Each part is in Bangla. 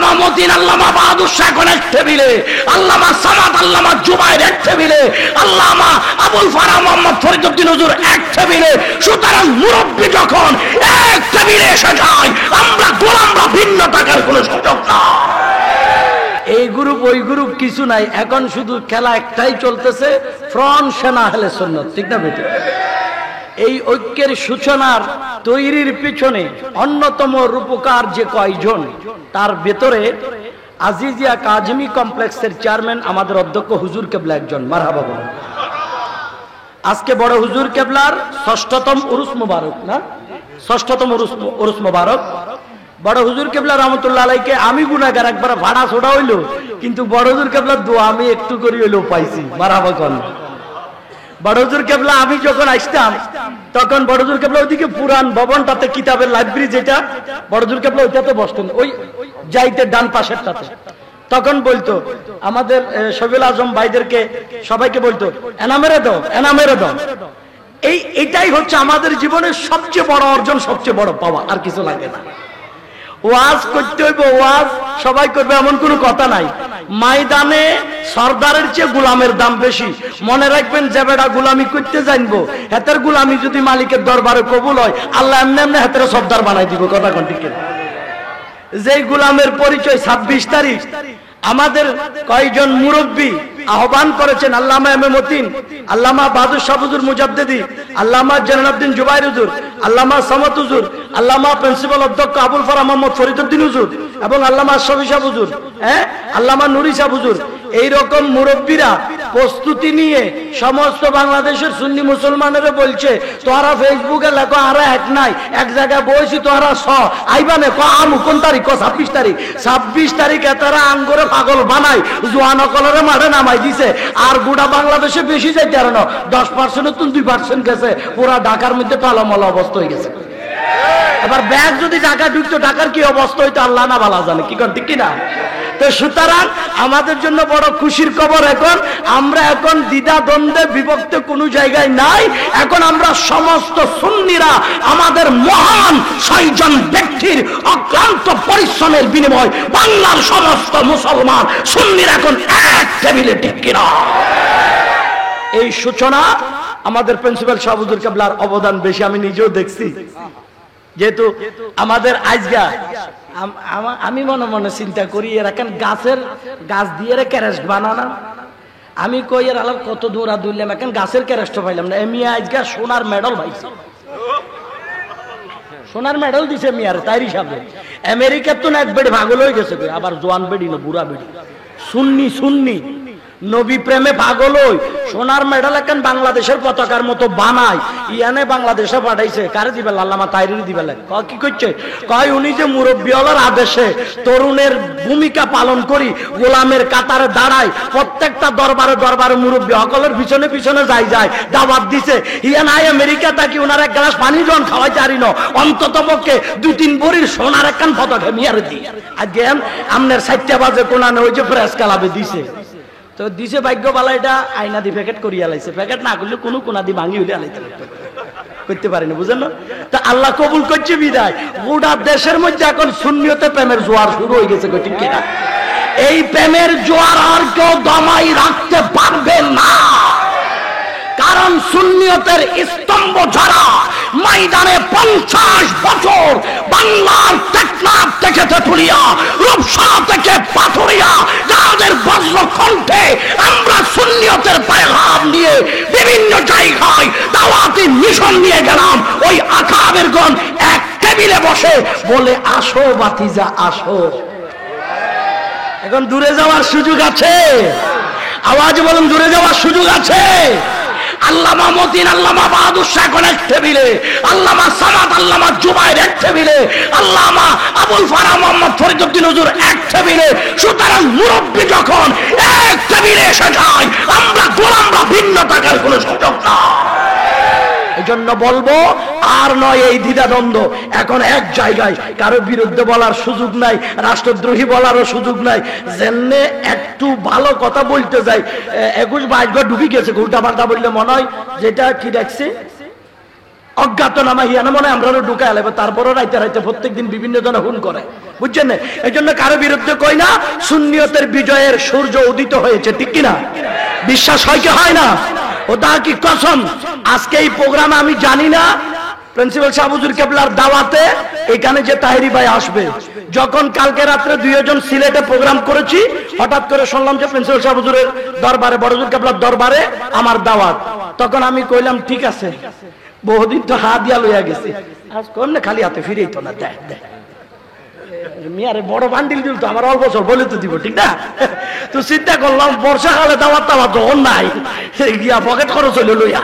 আল্লামা মতিন, আল্লামা বাহাদুর শাহ কোন এক টেবিলে, আল্লামা সামাদ, আল্লামা জুবায়ের এক টেবিলে, আল্লামা আবুল ফারাহ মোহাম্মদ ফরিদউদ্দিন হুজুর এক টেবিলে। সুতরাং মুরব্বী যখন এক টেবিলে এসে যায়, আমরা গোলামরা ভিন্ন থাকার কোনো সুযোগ নাই। এই গ্রুপ ওই গ্রুপ কিছু নাই, এখন শুধু খেলা একটাই চলতেছে, ফ্রন্ট সেনা আহলে সুন্নাত, ঠিক না বেঠিক? এই ঐক্যের সূচনার তৈরির পিছনে অন্যতম রূপকার যে কয়জন, তার ভেতরে আজিজিয়া কাজমি কমপ্লেক্সের চেয়ারম্যান আমাদের অধ্যক্ষ হুজুর কেবলা একজন। মারহাবা বলুন। আজকে বড় হুজুর কেবলার ষষ্ঠতম উরুস মুবারক, না ষষ্ঠতম উরুস মুবারক। বড় হুজুর কেবলা রহমতুল্লাহ আলাইকে আমি গুনাহগার, একবার ভাড়া ছোড়া হইলো, কিন্তু বড় হুজুর কেবলার দোয়া আমি একটু করে হইলেও পাইছি। মারহাবা কোন বড় হুজুর কেবলা, আমি যখন আসতাম তখন বড় হুজুর কেবলা ওইদিকে পুরান ভবনটাতে, কিতাবের লাইব্রেরি যেটা, বড় হুজুর কেবলা ওইটাতে বসতেন, ওই যাইতে ডান পাশেরটাতে। তখন বলতো আমাদের শফিউল আজম ভাইদেরকে, সবাইকে বলতো এনামেরে দাও, এনামেরে দাও। এটাই হচ্ছে আমাদের জীবনের সবচেয়ে বড় অর্জন, সবচেয়ে বড় পাওয়া, আর কিছু লাগে না। ওয়াজ করতে হইব, ওয়াজ সবাই করবে এমন কোনো কথা নাই। ময়দানে সর্দারের চেয়ে গোলামের দাম বেশি। মনে রাখবেন, যে বেটা গোলামি করতে জানবো, হেতের গোলামি যদি মালিকের দরবারে কবুল হয়, আল্লাহ এমনি এমনি হেতের সর্দার বানাই দিব। কথা কোন ঠিক? যেই গোলামের পরিচয় 26 তারিখ আমাদের কয়েকজন মুরব্বী আহ্বান করেছেন, আল্লামা এম এ মতিন, আল্লামা বাহাদুর শাহ হুজুর মুজাদ্দিদি, আল্লামা জয়নুদ্দিন জুবায়ের হুজুর, আল্লামা সামাদ হুজুর, আল্লামা প্রিন্সিপাল অধ্যক্ষ আবুল ফারাহ মোহাম্মদ ফরিদউদ্দিন হুজুর এবং আল্লামা আশরাফি শাহ হুজুর, আল্লামা নুরি শাহ হুজুর, এইরকম মুরব্বীরা প্রস্তুতি নিয়ে সমস্ত বাংলাদেশের সুন্নি মুসলমানেরা বলছে, তোরা ফেসবুকে লেখো আর এক নাই, এক জায়গায় বসি তোরা আইবানে আমু কোন তারিখ? 26 তারিখ। 26 তারিখে তারা আঙ্গুরে পাগল বানায়, জোয়ানকলরে মাঠে নামাই দিছে। আর গোটা বাংলাদেশে বেশি যাইতে আর না, 10% 2% গেছে, পুরা ঢাকার মধ্যে টালামালা অবস্থা হয়ে গেছে। এবার ব্যাগ যদি ঢাকা ঢুকতো, ঢাকার কি অবস্থা হইতো আল্লাহ না ভালো জানে, কি কর ঠিক কিনা? তো সুতরাং আমাদের জন্য বড় খুশির খবর, এখন আমরা এখন দ্বিধা দ্বন্দ্বে বিভক্ত কোনো জায়গায় নাই। এখন আমরা সমস্ত সুন্নিরা আমাদের মহান 6 জন ব্যক্তির অক্লান্ত পরিশ্রমের বিনিময় বাংলার সমস্ত মুসলমান সুন্নিরা এখন এক টেবিলে, ঠিক কিনা? এই সূচনা আমাদের প্রিন্সিপাল শাহ হুজুর কেবলার অবদান বেশি, আমি নিজেও দেখছি। যেহেতু আমাদের আজগা আমি মনে মনে চিন্তা করি, এর এখন গাছ দিয়ে ক্যারেস্ট বানানা, আমি কই এর আলাপ কত দৌড়া দুললাম, এখন গাছের ক্যারেস্ট পাইলাম না। এমনি আজগা সোনার মেডেল পাইছে, সোনার মেডেল দিছে মিয়ার, তাই হিসাবে আমেরিকার তো না এক বেড়ে ভাগল হয়ে গেছে, আবার জোয়ান বেড়ি না বুড়া বেড়ি, সুন্নি নবী প্রেমে পাগল হই, সোনার মেডেল এখন বাংলাদেশের পতাকার মতো বানায়, ইয়ানে বাংলাদেশে পাঠাইছে। কারে দিবে? আল্লামা তাইরির দিবে। কি করছে? কয় উনি যে মুরব্বীওয়ালার আদেশে তরুণের ভূমিকা পালন করি, গোলামের কাতারে দাঁড়ায়, প্রত্যেকটা দরবারে মুরব্বী সকলের পিছনে পিছনে যায় দাওয়াত দিছে। ইয়া নাই আমেরিকা থাকি ওনার এক গ্লাস পানি জন খাওয়াই জারি না, অন্তত পক্ষে 2-3 ভরির সোনার একখান পতাকা মিয়ার দি। আজকে আমনের 4টা বাজে কোনানে ওই যে প্রেস ক্লাবে দিছে, তো দিছে ভাগ্যবালা, এটা আয়না দি প্যাকেট করিয়া লাইছে, প্যাকেট না করলে কোনো কোনা দি ভাঙি উঠে আলাইতে করতে পারেনি, বুঝেন না? তা আল্লাহ কবুল করছে বিদায় গোটা দেশের মধ্যে এখন সুন্নিয়তে প্রেমের জোয়ার শুরু হয়ে গেছে, ঠিক কিনা? এই প্রেমের জোয়ার আর কেউ দমাই রাখতে পারবে না, কারণ সুন্নিয়তের স্তম্ভ যারা ময়দানে 50 বছর বাংলার টেকনাফ থেকে তেঁতুলিয়া, রূপসা থেকে পাথুরিয়া, যাদের বজ্র কণ্ঠে আমরা সুন্নিয়তের পেগাম নিয়ে বিভিন্ন জায়গায় দাওয়াতি মিশন নিয়ে গেলাম, ওই আকাবের গণ এক টেবিলে বসে বলে, আসো বাতিজা আসো। এখন দূরে যাওয়ার সুযোগ আছে? আওয়াজ বলুন, দূরে যাওয়ার সুযোগ আছে? আল্লামা মতিন, আল্লামা বাহাদুর শাহ কোন এক টেবিলে, আল্লামা সামাদ, আল্লামা জুবায়ের এক টেবিলে, আল্লামা আবুল ফারাহ মোহাম্মদ ফরিদউদ্দিন হুজুর এক টেবিলে। সুতরাং মুরব্বী যখন এক টেবিলে এসে যায়, আমরা গোলামরা ভিন্ন থাকার কোনো সুযোগ না। এই জন্য বলবো, আর নয় এই দ্বিধাদ্বন্দ্ব, এখন এক জায়গায়, কারো বিরুদ্ধে বলার সুযোগ নাই, রাষ্ট্রদ্রোহী বলারও সুযোগ নাই। যেমনে একটু ভালো কথা বলতে যাই, 21-22 ডুবি গেছে, উল্টা পাল্টা বললে মনে হয় যেটা কি দেখছে অজ্ঞাতনামা হিয়ানা মনে হয় আমরা ঢুকাই আলাইব, তারপরও রাইতে প্রত্যেকদিন বিভিন্ন জনে হুন করে, বুঝছেন না? এই জন্য কারো বিরুদ্ধে কই না, সুন্নিয়তের বিজয়ের সূর্য উদিত হয়েছে, ঠিক কিনা? বিশ্বাস হয় কি হয় না? ওটা কি কসম। আজকে এই প্রোগ্রামে আমি জানি না প্রিন্সিপাল শাহ হুজুর কেবলার দাওয়াতে এখানে যে তাহেরি ভাই আসবে, যখন কালকে রাত্রে দুইজন সিলেটে প্রোগ্রাম করেছি, হঠাৎ করে শুনলাম যে প্রিন্সিপাল শাহ হুজুরের দরবারে, বড় হুজুর কেবলার দরবারে আমার দাওয়াত। তখন আমি কইলাম ঠিক আছে, বহুদিন তো হাত দিয়া লইয়া গেছি, আজ কোন না খালি হাতে ফিরেই তো না, দেখ দেখ মিয়ারে বড় বান্ডিল দিল তো আমার অল্প বছর বলে তো দিব, ঠিক না? তো চিন্তা করলাম বর্ষাকালে দাওয়াত টাওয়াত যখন নাই, গিয়া পকেট খরচ হইলে লইয়া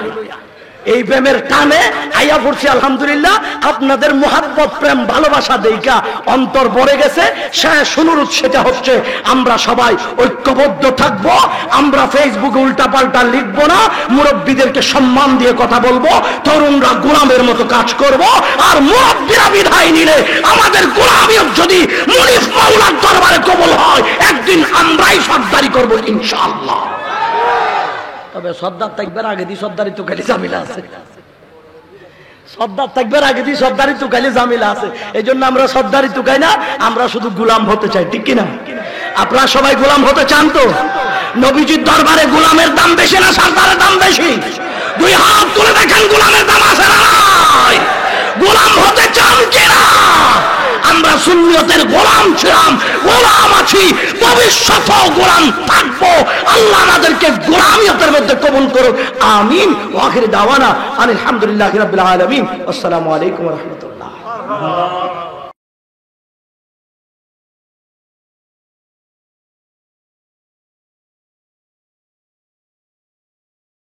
এই প্রেমের টানে আইয়া পড়ছি। আলহামদুলিল্লাহ, আপনাদের মোহাব্বত, প্রেম, ভালোবাসা দেইকা অন্তর ভরে গেছে। শেষ অনুরোধ সেটা হচ্ছে আমরা সবাই ঐক্যবদ্ধ থাকবো, আমরা ফেসবুকে উল্টাপাল্টা লিখবো না, মুরব্বীদেরকে সম্মান দিয়ে কথা বলবো, তরুণরা গোলামের মতো কাজ করব, আর মুরব্বীরা বিদায় নিলে আমাদের গোলামিও যদি মুনিফ মাওলার দরবারে কবুল হয়, একদিন আমরাই সর্দারি করবো ইনশাআল্লাহ। তবে সর্দার থাকবার আগে দিয়ে সর্দারি তো খালি জামিলা আছে, সর্দার থাকবার আগে দিয়ে সর্দারি তো খালি জামিলা আছে। এই জন্য আমরা সর্দারি তুকাই না, আমরা শুধু গোলাম হতে চাই, ঠিক কিনা? আপনারা সবাই গোলাম হতে চান তো? নবীজির দরবারে গোলামের দাম বেশি না সর্দারের দাম বেশি? দুই হাত তুলে দেখেন, গোলামের দাম আছে না নাই? গোলাম হতে চান কিনা? আমরা সুন্নিয়তের গোলাম ছিলাম, গোলাম আছি, ভবিষ্যতেও গোলাম থাকবো। আল্লাহ আমাদেরকে গোলামিয়তের মধ্যে কবুল করুন, আমিন। ওয়া আখির দাওয়ানা আলহামদুলিল্লাহি রাব্বিল আলামিন। আসসালামু আলাইকুম ওয়া রাহমাতুল্লাহ।